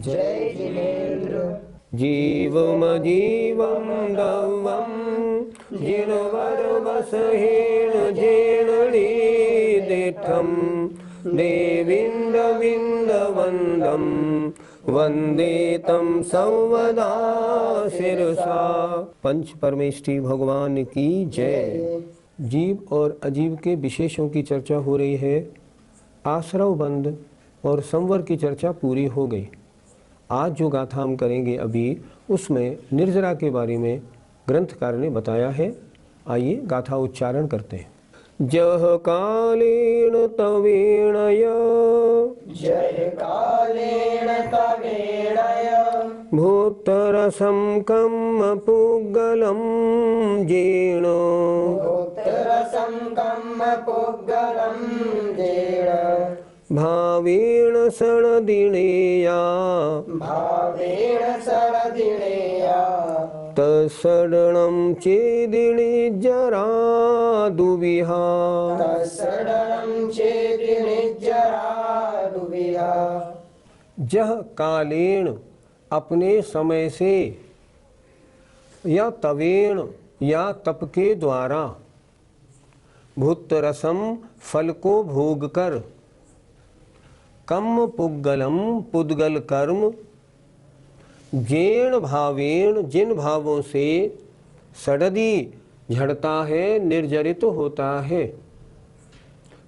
जय जिनेन्द्र। जीवमजीवं दवं जिनवरवसहेण जेणलीदिठं देवीन्दविन्दवन्दं वन्दे तं सर्वदा शिरसा। पंच परमेष्ठी भगवान की जय। जीव और अजीव के विशेषों की चर्चा हो रही है। आश्रव बंध और संवर की चर्चा पूरी हो गई। आज जो गाथा हम करेंगे अभी, उसमें निर्जरा के बारे में ग्रंथकार ने बताया है। आइए गाथा उच्चारण करते हैं। जह कालेन तवेणय, जय कालेन तवेणय, भूतरसं कम्म पुग्गलं जेण, भूतरसं कम्म पुग्गलं जेण, भावेण सणदिणेया, भावेण सणदिणेया, तत्सडनं चेदिणी जरा दुविहा, तत्सडनं चेदिनि जरा दुविहा। जह कालेण अपने समय से, या तवेण या तप के द्वारा, भूतरसम फल को भोग कर, कम पुग्गलम पुद्गल कर्म, जेण भावेण जिन भावों से, सड़दी झड़ता है, निर्जरित होता है।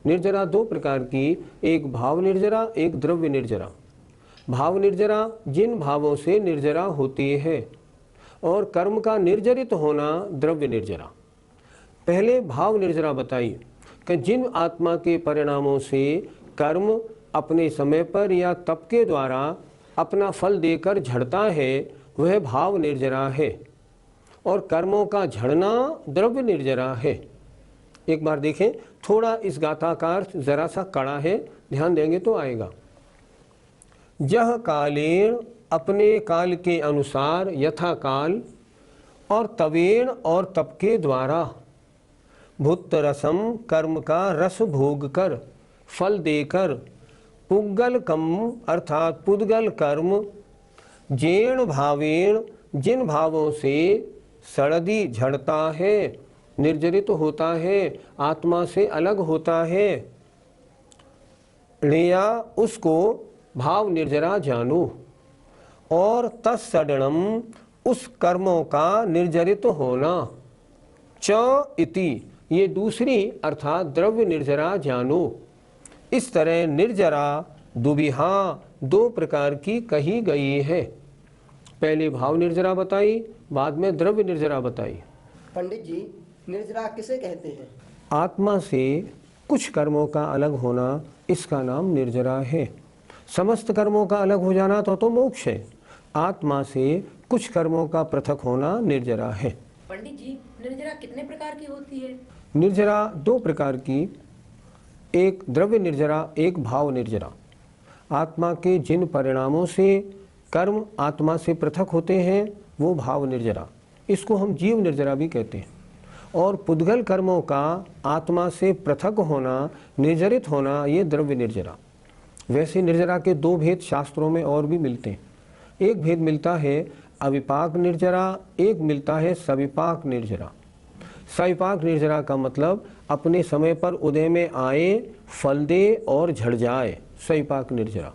निर्जरा दो प्रकार की, एक भाव निर्जरा, एक द्रव्य निर्जरा। भाव निर्जरा जिन भावों से निर्जरा होती है, और कर्म का निर्जरित होना द्रव्य निर्जरा। पहले भाव निर्जरा बताई कि जिन आत्मा के परिणामों से कर्म अपने समय पर या तप के द्वारा अपना फल देकर झड़ता है, वह भाव निर्जरा है, और कर्मों का झड़ना द्रव्य निर्जरा है। एक बार देखें, थोड़ा इस गाथा का अर्थ जरा सा कड़ा है, ध्यान देंगे तो आएगा। जह कालेण अपने काल के अनुसार, यथा काल, और तवेण और तप के द्वारा, भूतरसम कर्म का रस भोग कर, फल देकर, पुग्गल कम अर्थात पुद्गल कर्म, जेण भावेण जिन भावों से, सड़दी झड़ता है, निर्जरित होता है, आत्मा से अलग होता है, णेया उसको भाव निर्जरा जानो, और तत्सडणम उस कर्मों का निर्जरित होना, च इति ये दूसरी अर्थात द्रव्य निर्जरा जानो। इस तरह निर्जरा दुविहा दो प्रकार की कही गई है। पहले भाव निर्जरा बताई, बाद में द्रव्य निर्जरा बताई। पंडित जी, निर्जरा किसे कहते हैं? आत्मा से कुछ कर्मों का अलग होना, इसका नाम निर्जरा है। समस्त कर्मों का अलग हो जाना तो मोक्ष है। आत्मा से कुछ कर्मों का पृथक होना निर्जरा है। पंडित जी, निर्जरा कितने प्रकार की होती है? निर्जरा दो प्रकार की, एक द्रव्य निर्जरा, एक भाव निर्जरा। आत्मा के जिन परिणामों से कर्म आत्मा से पृथक होते हैं, वो भाव निर्जरा, इसको हम जीव निर्जरा भी कहते हैं। और पुद्गल कर्मों का आत्मा से पृथक होना, निर्जरित होना, ये द्रव्य निर्जरा। वैसे निर्जरा के दो भेद शास्त्रों में और भी मिलते हैं। एक भेद मिलता है अविपाक निर्जरा, एक मिलता है सविपाक निर्जरा। सविपाक निर्जरा का मतलब अपने समय पर उदय में आए, फल दे और झड़ जाए, सविपाक निर्जरा।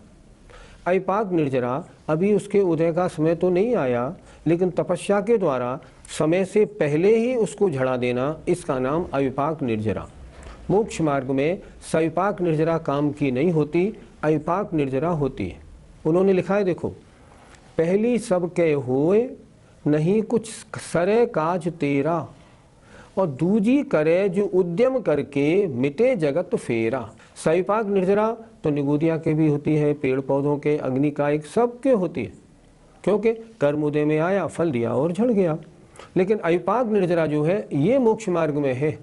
अविपाक निर्जरा अभी उसके उदय का समय तो नहीं आया, लेकिन तपस्या के द्वारा समय से पहले ही उसको झड़ा देना, इसका नाम अविपाक निर्जरा। मोक्ष मार्ग में सविपाक निर्जरा काम की नहीं होती, अविपाक निर्जरा होती है। उन्होंने लिखा है, देखो, पहली सब के होए नहीं कुछ सरे काज तेरा, और दूजी करे जो उद्यम करके मिटे जगत फेरा। सविपाक निर्जरा तो निगुदिया के भी होती है, पेड़ पौधों के, अग्नि का, एक सबके होती है, क्योंकि कर्म उदय में आया, फल दिया और झड़ गया। लेकिन अविपाक निर्जरा जो है, ये मोक्ष मार्ग में है।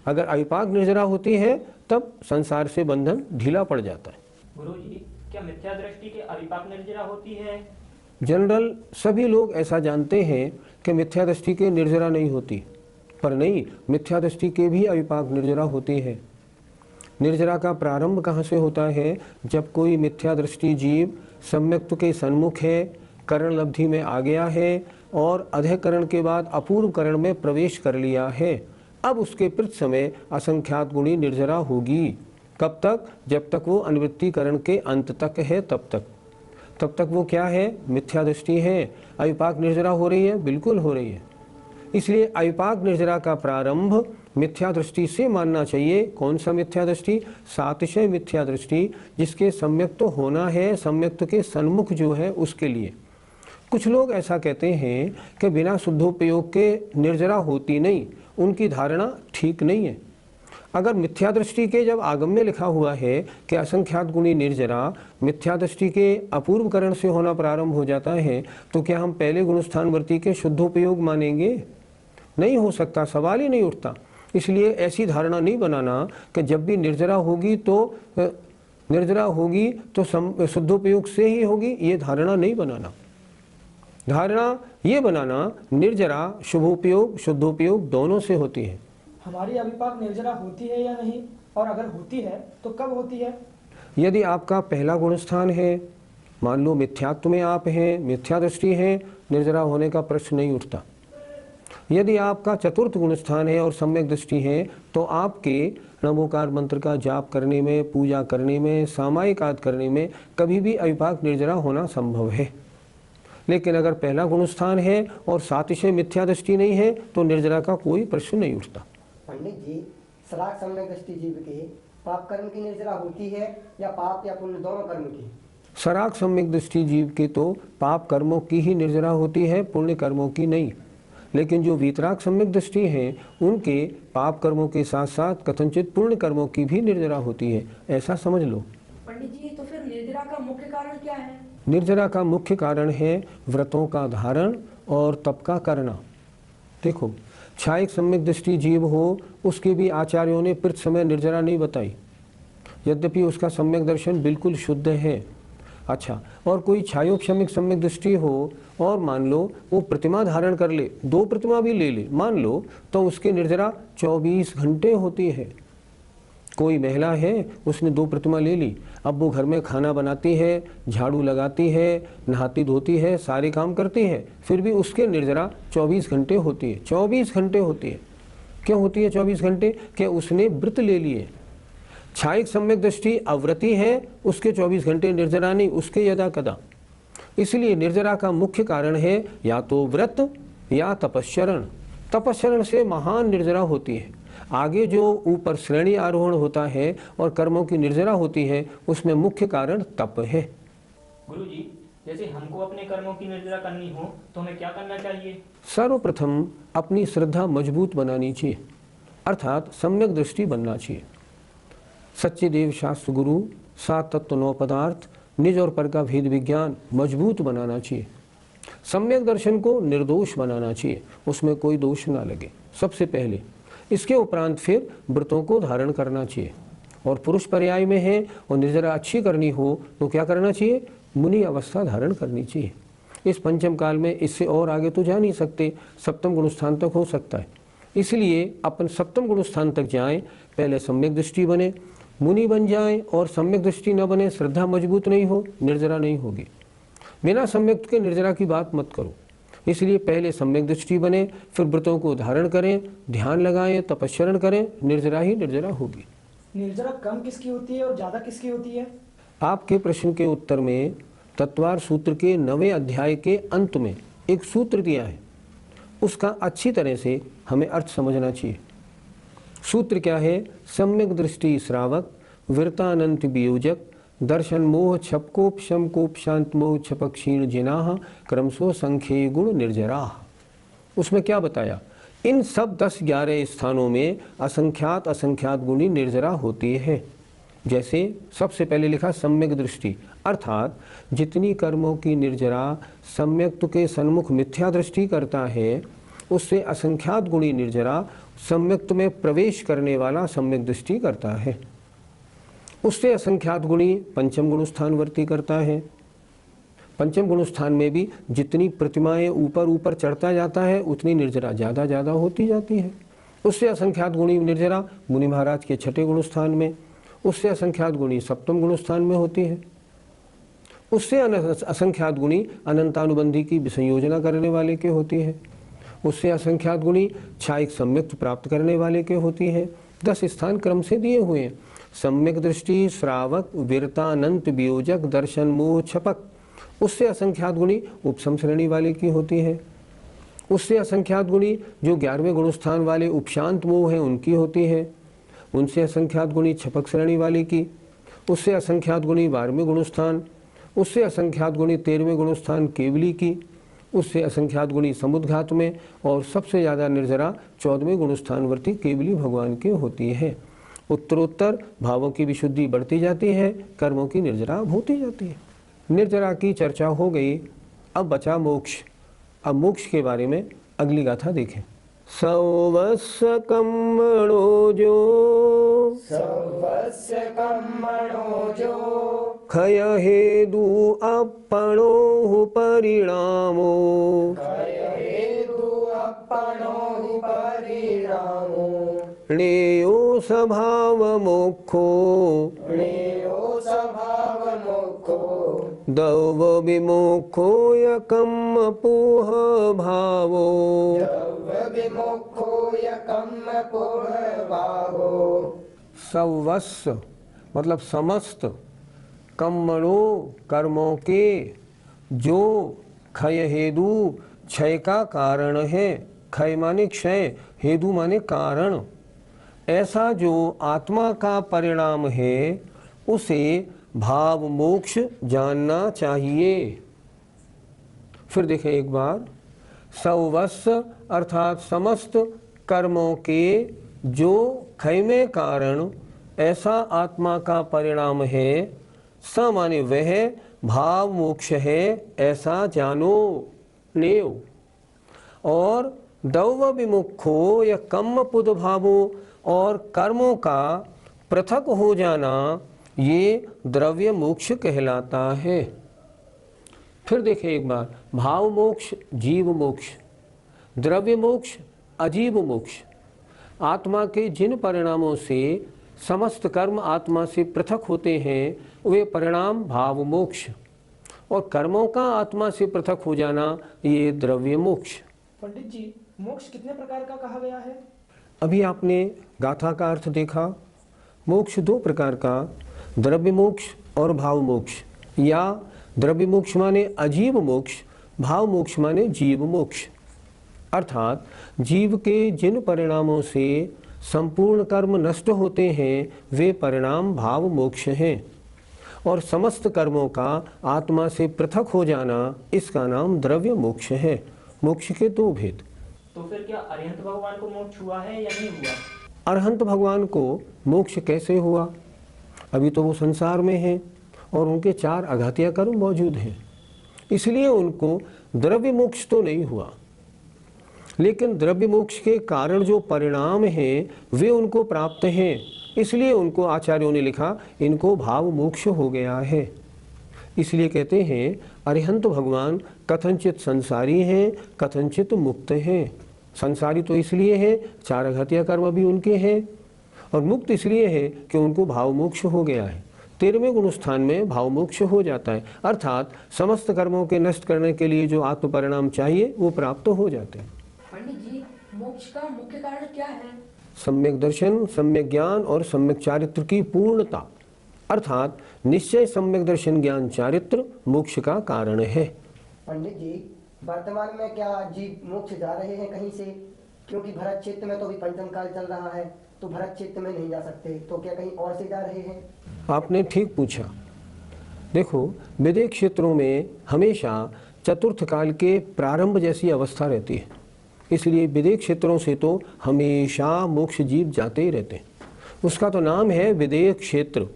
अगर अविपाक निर्जरा होती है तब संसार से बंधन ढीला पड़ जाता है। गुरुजी, क्या मिथ्या दृष्टि के अविपाक निर्जरा होती है? जनरल सभी लोग ऐसा जानते हैं कि मिथ्या दृष्टि के निर्जरा नहीं होती, पर नहीं, मिथ्या दृष्टि के भी अविपाक निर्जरा होती है। निर्जरा का प्रारंभ कहाँ से होता है? जब कोई मिथ्या दृष्टि जीव सम्यक्त के सन्मुख है, करण लब्धि में आ गया है और अधःकरण के बाद अपूर्व करण में प्रवेश कर लिया है। अब उसके प्रति समय असंख्यात गुणी निर्जरा होगी। कब तक? जब तक वो अनुवृत्तिकरण के अंत तक है, तब तक वो क्या है? मिथ्या दृष्टि है। अविपाक निर्जरा हो रही है? बिल्कुल हो रही है। इसलिए अविपाक निर्जरा का प्रारंभ मिथ्या दृष्टि से मानना चाहिए। कौन सा मिथ्या दृष्टि? सातिशय मिथ्या दृष्टि, जिसके सम्यक्त तो होना है, सम्यक्त के सन्मुख जो है उसके लिए। कुछ लोग ऐसा कहते हैं कि बिना शुद्धोपयोग के निर्जरा होती नहीं, उनकी धारणा ठीक नहीं है। अगर मिथ्या दृष्टि के जब आगम में लिखा हुआ है कि असंख्यात गुणी निर्जरा मिथ्या दृष्टि के अपूर्व करण से होना प्रारंभ हो जाता है, तो क्या हम पहले गुणस्थानवर्ती के शुद्धोपयोग मानेंगे? नहीं हो सकता, सवाल ही नहीं उठता। इसलिए ऐसी धारणा नहीं बनाना कि जब भी निर्जरा होगी तो शुद्धोपयोग से ही होगी, ये धारणा नहीं बनाना। धारणा ये बनाना निर्जरा शुभोपयोग शुद्धोपयोग दोनों से होती है। हमारी अविपाक निर्जरा होती है या नहीं, और अगर होती है तो कब होती है? यदि आपका पहला गुणस्थान है, मान लो मिथ्यात्व में आप हैं, मिथ्या दृष्टि है, निर्जरा होने का प्रश्न नहीं उठता। यदि आपका चतुर्थ गुणस्थान है और सम्यक दृष्टि है, तो आपके नमोकार मंत्र का जाप करने में, पूजा करने में, सामायिक आदि करने में कभी भी अविपाक निर्जरा होना संभव है। लेकिन अगर पहला गुणस्थान है और सातिशय मिथ्या दृष्टि नहीं है, तो निर्जरा का कोई प्रश्न नहीं उठता। पंडित जी, सराग सम्यक दृष्टि जीव के पाप कर्म की निर्जरा होती है या पाप या पुण्य दोनों कर्म की? सराग सम्यक दृष्टि जीव के तो पाप कर्मों की ही निर्जरा होती है, पुण्य कर्मों की नहीं। लेकिन जो वीतराग सम्यक दृष्टि हैं, उनके पाप कर्मों के साथ साथ कथनचित पुण्य कर्मों की भी निर्जरा होती है, ऐसा समझ लो। पंडित जी, तो फिर निर्जरा का मुख्य कारण क्या है? निर्जरा का मुख्य कारण है व्रतों का धारण और तप का करना। देखो, क्षायिक सम्यक दृष्टि जीव हो, उसके भी आचार्यों ने प्रति समय निर्जरा नहीं बताई, यद्यपि उसका सम्यक दर्शन बिल्कुल शुद्ध है। अच्छा, और कोई छायोपशमिक सम्यक दृष्टि हो और मान लो वो प्रतिमा धारण कर ले, 2 प्रतिमा भी ले ले मान लो, तो उसकी निर्जरा 24 घंटे होती है। कोई महिला है, उसने 2 प्रतिमा ले ली, अब वो घर में खाना बनाती है, झाड़ू लगाती है, नहाती धोती है, सारे काम करती है, फिर भी उसके निर्जरा 24 घंटे होती है। 24 घंटे होती है। क्यों होती है 24 घंटे? कि उसने व्रत ले लिए। क्षायिक सम्यक दृष्टि अव्रती है, उसके 24 घंटे निर्जरा नहीं, उसके यदा कदा। इसलिए निर्जरा का मुख्य कारण है या तो व्रत या तपस्चरण। तपस्चरण से महान निर्जरा होती है। आगे जो ऊपर श्रेणी आरोहण होता है और कर्मों की निर्जरा होती है, उसमें मुख्य कारण तप है। गुरुजी, जैसे हमको अपने कर्मों की निर्जरा करनी हो तो हमें क्या करना चाहिए? सर्वप्रथम अपनी श्रद्धा मजबूत बनानी चाहिए, अर्थात सम्यक दृष्टि बनना चाहिए। सच्चे देव शास्त्र गुरु, 7 तत्व 9 पदार्थ, निज और पर का भेद विज्ञान मजबूत बनाना चाहिए। सम्यक दर्शन को निर्दोष बनाना चाहिए, उसमें कोई दोष ना लगे सबसे पहले। इसके उपरांत फिर व्रतों को धारण करना चाहिए। और पुरुष पर्याय में है और निर्जरा अच्छी करनी हो तो क्या करना चाहिए? मुनि अवस्था धारण करनी चाहिए। इस पंचम काल में इससे और आगे तो जा नहीं सकते, सप्तम गुणस्थान तक हो सकता है। इसलिए अपन सप्तम गुणस्थान तक जाएं, पहले सम्यक दृष्टि बने, मुनि बन जाएं, और सम्यक दृष्टि न बने, श्रद्धा मजबूत नहीं हो, निर्जरा नहीं होगी। बिना सम्यक के निर्जरा की बात मत करो। इसलिए पहले सम्यक दृष्टि बने, फिर व्रतों को धारण करें, ध्यान लगाएं, तपस्चरण करें, निर्जरा ही निर्जरा होगी। निर्जरा कम किसकी होती है और ज्यादा किसकी होती है? आपके प्रश्न के उत्तर में तत्वार सूत्र के 9वें अध्याय के अंत में एक सूत्र दिया है, उसका अच्छी तरह से हमें अर्थ समझना चाहिए। सूत्र क्या है? सम्यक दृष्टि श्रावक, वृतानंत वियोजक, दर्शन मोह छपकोप शमकोप शांत मोह छपक क्षीण जिनाह क्रमशो संख्ये गुण निर्जरा। उसमें क्या बताया? इन सब 10-11 स्थानों में असंख्यात असंख्यात गुणी निर्जरा होती है। जैसे सबसे पहले लिखा सम्यक दृष्टि, अर्थात जितनी कर्मों की निर्जरा सम्यक्त के सन्मुख मिथ्या दृष्टि करता है, उससे असंख्यात गुणी निर्जरा सम्यक्त में प्रवेश करने वाला सम्यक दृष्टि करता है। उससे असंख्यात गुणी पंचम गुणस्थानवर्ती करता है। पंचम गुणस्थान में भी जितनी प्रतिमाएं ऊपर ऊपर चढ़ता जाता है, उतनी निर्जरा ज़्यादा ज़्यादा होती जाती है। उससे असंख्यात गुणी निर्जरा मुनि महाराज के 6ठे गुणस्थान में, उससे असंख्यात गुणी सप्तम गुण स्थान में होती है। उससे असंख्यात गुणी अनंतानुबंधी की विसंयोजना करने वाले के होती है। उससे असंख्यात गुणी छायिक सम्यक प्राप्त करने वाले के होती है। 10 स्थान क्रम से दिए हुए हैं। सम्यक दृष्टि, श्रावक, वीरता, अनंत, वियोजक, दर्शन, मोह, छपक। उससे असंख्यात गुणी उपसम श्रेणी वाले की होती है। उससे असंख्यात गुणी जो 11वें गुणस्थान वाले उपशांत मोह हैं उनकी होती है। उनसे असंख्यात गुणी छपक श्रेणी वाले की। उससे असंख्यात गुणी 12वें गुणस्थान। उससे असंख्यात गुणी 13वें गुणस्थान केवली की। उससे असंख्यात गुणी समुद्घात में, और सबसे ज़्यादा निर्जरा 14वें गुणस्थानवर्ती केवली भगवान की होती है। उत्तरोत्तर भावों की विशुद्धि बढ़ती जाती है, कर्मों की निर्जरा होती जाती है। निर्जरा की चर्चा हो गई, अब बचा मोक्ष। अब मोक्ष के बारे में अगली गाथा देखें। सर्वस्य कर्मणो जो सर्वस्य कर्मणो जो क्षय हेतु अपणो परिणामो हेतु अपनो हि परिणामो णेयो स्वभाव मोक्षो णेयो स्वभाव मोक्षो दव विमोक्षो यकम पुह भावो विमुखो यकम पूर्वभावो। सर्वस्व मतलब समस्त, कर्मणो कर्मों के, जो क्षय हेतु क्षय का कारण है। क्षय माने क्षय, हेतु माने कारण। ऐसा जो आत्मा का परिणाम है उसे भाव मोक्ष जानना चाहिए। फिर देखें एक बार, सर्वस्व अर्थात समस्त कर्मों के जो क्षय में कारण ऐसा आत्मा का परिणाम है, स माने वह भाव मोक्ष है, ऐसा जानो, लेओ। और दव विमुखो या कम पुद भावो, और कर्मों का पृथक हो जाना ये द्रव्य मोक्ष कहलाता है। फिर देखें एक बार, भाव मोक्ष, जीव मोक्ष, द्रव्य मोक्ष, अजीव मोक्ष। आत्मा के जिन परिणामों से समस्त कर्म आत्मा से पृथक होते हैं वे परिणाम भाव मोक्ष, और कर्मों का आत्मा से पृथक हो जाना ये द्रव्य मोक्ष। पंडित जी, मोक्ष कितने प्रकार का कहा गया है? अभी आपने गाथा का अर्थ देखा। मोक्ष 2 प्रकार का, द्रव्य मोक्ष और भाव मोक्ष, या द्रव्य मोक्ष माने अजीव मोक्ष, भाव मोक्ष माने जीव मोक्ष। अर्थात जीव के जिन परिणामों से संपूर्ण कर्म नष्ट होते हैं वे परिणाम भाव मोक्ष हैं, और समस्त कर्मों का आत्मा से पृथक हो जाना इसका नाम द्रव्य मोक्ष है। मोक्ष के 2 भेद। तो फिर क्या अरिहंत भगवान को मोक्ष हुआ है या नहीं हुआ? अरहंत भगवान को मोक्ष कैसे हुआ? अभी तो वो संसार में हैं और उनके 4 आघातीय कर्म मौजूद हैं, इसलिए उनको द्रव्य मोक्ष तो नहीं हुआ। लेकिन द्रव्य मोक्ष के कारण जो परिणाम हैं वे उनको प्राप्त हैं, इसलिए उनको आचार्यों ने लिखा इनको भाव मोक्ष हो गया है। इसलिए कहते हैं अरिहंत भगवान कथनचित संसारी हैं, कथनचित मुक्त हैं। संसारी तो इसलिए है 4 आघातीय कर्म भी उनके हैं, और मुक्त इसलिए है कि उनको भाव मोक्ष हो गया है। 13वें गुण स्थान में भाव मोक्ष हो जाता है, अर्थात समस्त कर्मों के नष्ट करने के लिए जो आत्म परिणाम चाहिए वो प्राप्त हो जाते हैं। पंडित जी, मोक्ष का मुख्य कारण क्या है? सम्यक दर्शन, सम्यक ज्ञान और सम्यक चारित्र की पूर्णता, अर्थात निश्चय सम्यक दर्शन ज्ञान चारित्र मोक्ष का कारण है। पंडित जी, वर्तमान में क्या जीव मोक्ष जा रहे हैं कहीं से? क्योंकि भरत क्षेत्र में तो अभी पंचम काल चल रहा है, तो भरत क्षेत्र में नहीं जा सकते, तो क्या कहीं और से जा रहे हैं? आपने ठीक पूछा। देखो, विदेह क्षेत्रों में हमेशा चतुर्थ काल के प्रारंभ जैसी अवस्था रहती है, इसलिए विदेह क्षेत्रों से तो हमेशा मोक्ष जीव जाते ही रहते हैं। उसका तो नाम है विदेह क्षेत्र,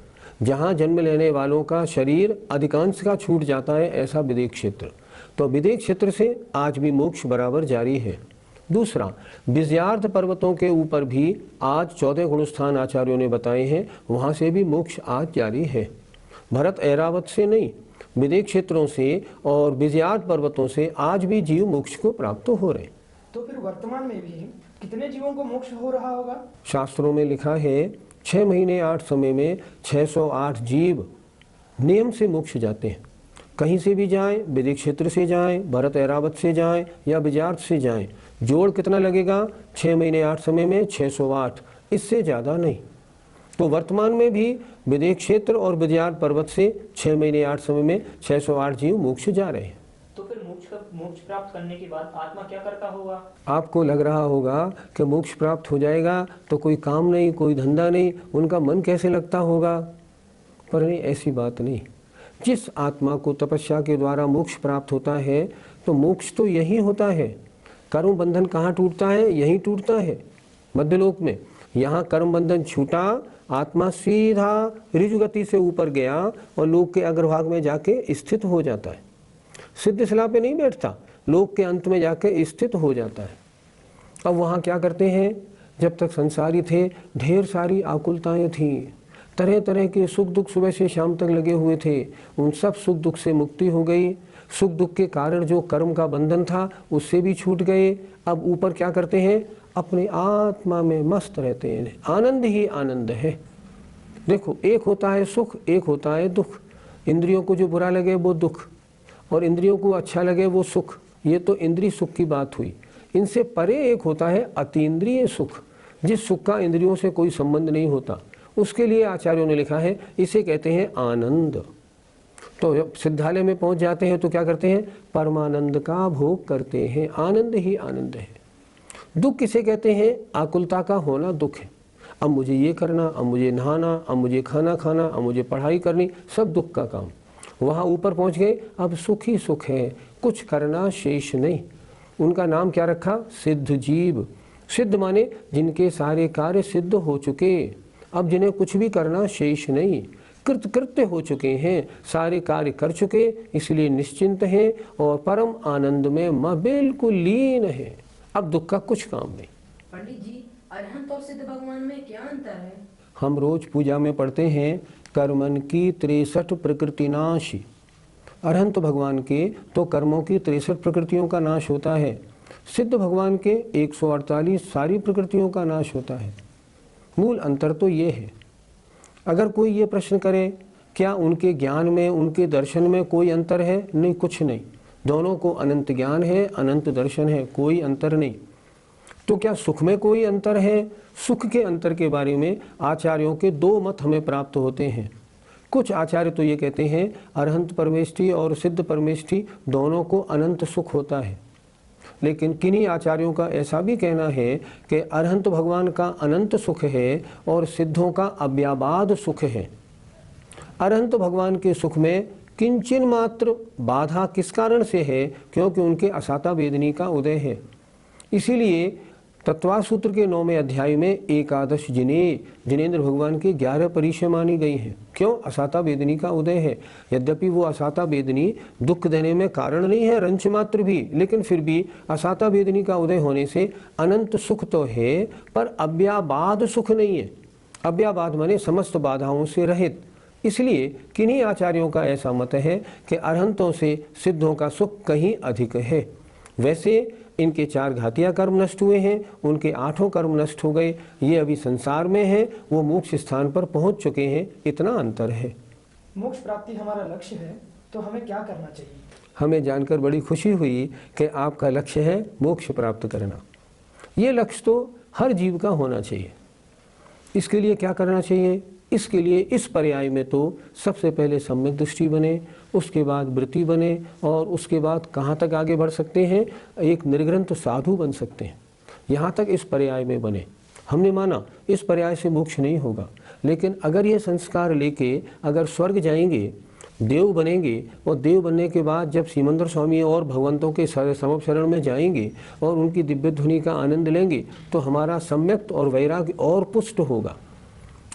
जहाँ जन्म लेने वालों का शरीर अधिकांश का छूट जाता है, ऐसा विदेह क्षेत्र। तो विदेह क्षेत्र से आज भी मोक्ष बराबर जारी है। दूसरा, विजयार्थ पर्वतों के ऊपर भी आज 14 गुणस्थान आचार्यों ने बताए हैं, वहाँ से भी मोक्ष आज जारी है। भरत ऐरावत से नहीं, विदेह क्षेत्रों से और विजयार्थ पर्वतों से आज भी जीव मोक्ष को प्राप्त हो रहे। तो फिर वर्तमान में भी कितने जीवों को मोक्ष हो रहा होगा? शास्त्रों में लिखा है 6 महीने 8 समय में 608 जीव नियम से मोक्ष जाते हैं। कहीं से भी जाएं, वैदिक क्षेत्र से जाएं, भरत ऐरावत से जाएं या विजार्थ से जाएं, जोड़ कितना लगेगा? 6 महीने 8 समय में 608, इससे ज़्यादा नहीं। तो वर्तमान में भी विदेश क्षेत्र और विजार्थ पर्वत से 6 महीने 8 समय में 608 जीव मोक्ष जा रहे हैं। तो फिर मोक्ष प्राप्त करने के बाद आत्मा क्या करता होगा? आपको लग रहा होगा कि मोक्ष प्राप्त हो जाएगा तो कोई काम नहीं, कोई धंधा नहीं, उनका मन कैसे लगता होगा? पर नहीं, ऐसी बात नहीं। जिस आत्मा को तपस्या के द्वारा मोक्ष प्राप्त होता है तो मोक्ष तो यही होता है। कर्म बंधन कहाँ टूटता है? यहीं टूटता है, मध्यलोक में। यहाँ कर्म बंधन छूटा, आत्मा सीधा ऋजु गति से ऊपर गया और लोक के अग्रभाग में जाके स्थित हो जाता है। सिद्ध शिला पे नहीं बैठता, लोक के अंत में जाके स्थित हो जाता है। अब वहाँ क्या करते हैं? जब तक संसारी थे ढेर सारी आकुलताएं थीं, तरह तरह के सुख दुख सुबह से शाम तक लगे हुए थे। उन सब सुख दुख से मुक्ति हो गई। सुख दुख के कारण जो कर्म का बंधन था उससे भी छूट गए। अब ऊपर क्या करते हैं? अपने आत्मा में मस्त रहते हैं। आनंद ही आनंद है। देखो, एक होता है सुख, एक होता है दुख। इंद्रियों को जो बुरा लगे वो दुख, और इंद्रियों को अच्छा लगे वो सुख। ये तो इंद्रिय सुख की बात हुई। इनसे परे एक होता है अतीन्द्रिय सुख, जिस सुख का इंद्रियों से कोई संबंध नहीं होता। उसके लिए आचार्यों ने लिखा है, इसे कहते हैं आनंद। तो जब सिद्धालय में पहुंच जाते हैं तो क्या करते हैं? परमानंद का भोग करते हैं। आनंद ही आनंद है। दुख किसे कहते हैं? आकुलता का होना दुख है। अब मुझे ये करना, अब मुझे नहाना, अब मुझे खाना खाना, अब मुझे पढ़ाई करनी, सब दुख का काम। वहाँ ऊपर पहुँच गए, अब सुख ही सुख है, कुछ करना शेष नहीं। उनका नाम क्या रखा? सिद्ध जीव। सिद्ध माने जिनके सारे कार्य सिद्ध हो चुके, अब जिन्हें कुछ भी करना शेष नहीं, कृतकृत्य हो चुके हैं, सारे कार्य कर चुके, इसलिए निश्चिंत हैं और परम आनंद में बिल्कुल लीन है। अब दुख का कुछ काम नहीं। पंडित जी, अरहंत और सिद्ध भगवान में क्या अंतर है? हम रोज पूजा में पढ़ते हैं, कर्मन की 63 प्रकृति नाशी। अरहंत भगवान के तो कर्मों की 63 प्रकृतियों का नाश होता है। सिद्ध भगवान के 148 सारी प्रकृतियों का नाश होता है। मूल अंतर तो ये है। अगर कोई ये प्रश्न करे, क्या उनके ज्ञान में, उनके दर्शन में कोई अंतर है? नहीं, कुछ नहीं। दोनों को अनंत ज्ञान है, अनंत दर्शन है, कोई अंतर नहीं। तो क्या सुख में कोई अंतर है? सुख के अंतर के बारे में आचार्यों के 2 मत हमें प्राप्त होते हैं। कुछ आचार्य तो ये कहते हैं अरहंत परमेष्ठी और सिद्ध परमेष्ठी दोनों को अनंत सुख होता है। लेकिन किन्हीं आचार्यों का ऐसा भी कहना है कि अरहंत भगवान का अनंत सुख है और सिद्धों का अव्याबाद सुख है। अरहंत भगवान के सुख में किंचन मात्र बाधा किस कारण से है? क्योंकि उनके असाता वेदनी का उदय है। इसीलिए तत्वासूत्र के 9वें अध्याय में एकादश जिनेंद्र भगवान के 11 परिचय मानी गई हैं। क्यों? असाता वेदनी का उदय है। यद्यपि वो असाता वेदनी दुख देने में कारण नहीं है, रंच मात्र भी, लेकिन फिर भी असाता वेदनी का उदय होने से अनंत सुख तो है, पर अव्याबाद सुख नहीं है। अव्याबाद माने समस्त बाधाओं से रहित। इसलिए किन्हीं आचार्यों का ऐसा मत है कि अरहंतों से सिद्धों का सुख कहीं अधिक है। वैसे इनके 4 घातिया कर्म नष्ट हुए हैं, उनके 8 कर्म नष्ट हो गए। ये अभी संसार में हैं, वो मोक्ष स्थान पर पहुंच चुके हैं, इतना अंतर है। मोक्ष प्राप्ति हमारा लक्ष्य है, तो हमें क्या करना चाहिए? हमें जानकर बड़ी खुशी हुई कि आपका लक्ष्य है मोक्ष प्राप्त करना। ये लक्ष्य तो हर जीव का होना चाहिए। इसके लिए क्या करना चाहिए? इसके लिए इस पर्याय में तो सबसे पहले सम्यक दृष्टि बने, उसके बाद वृत्ति बने, और उसके बाद कहाँ तक आगे बढ़ सकते हैं? एक निर्ग्रंथ साधु बन सकते हैं। यहाँ तक इस पर्याय में बने। हमने माना इस पर्याय से मोक्ष नहीं होगा, लेकिन अगर ये संस्कार लेके अगर स्वर्ग जाएंगे, देव बनेंगे, और देव बनने के बाद जब सिमंदर स्वामी और भगवंतों के समप शरण में जाएंगे और उनकी दिव्य ध्वनि का आनंद लेंगे, तो हमारा सम्यक और वैराग्य और पुष्ट होगा।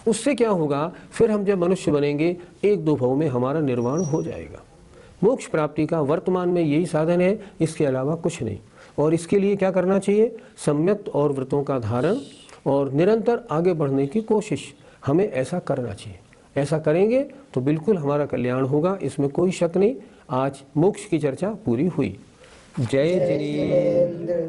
उससे क्या होगा? फिर हम जब मनुष्य बनेंगे, 1-2 भव में हमारा निर्वाण हो जाएगा। मोक्ष प्राप्ति का वर्तमान में यही साधन है, इसके अलावा कुछ नहीं। और इसके लिए क्या करना चाहिए? सम्यक और व्रतों का धारण और निरंतर आगे बढ़ने की कोशिश, हमें ऐसा करना चाहिए। ऐसा करेंगे तो बिल्कुल हमारा कल्याण होगा, इसमें कोई शक नहीं। आज मोक्ष की चर्चा पूरी हुई। जय जिनेंद्र।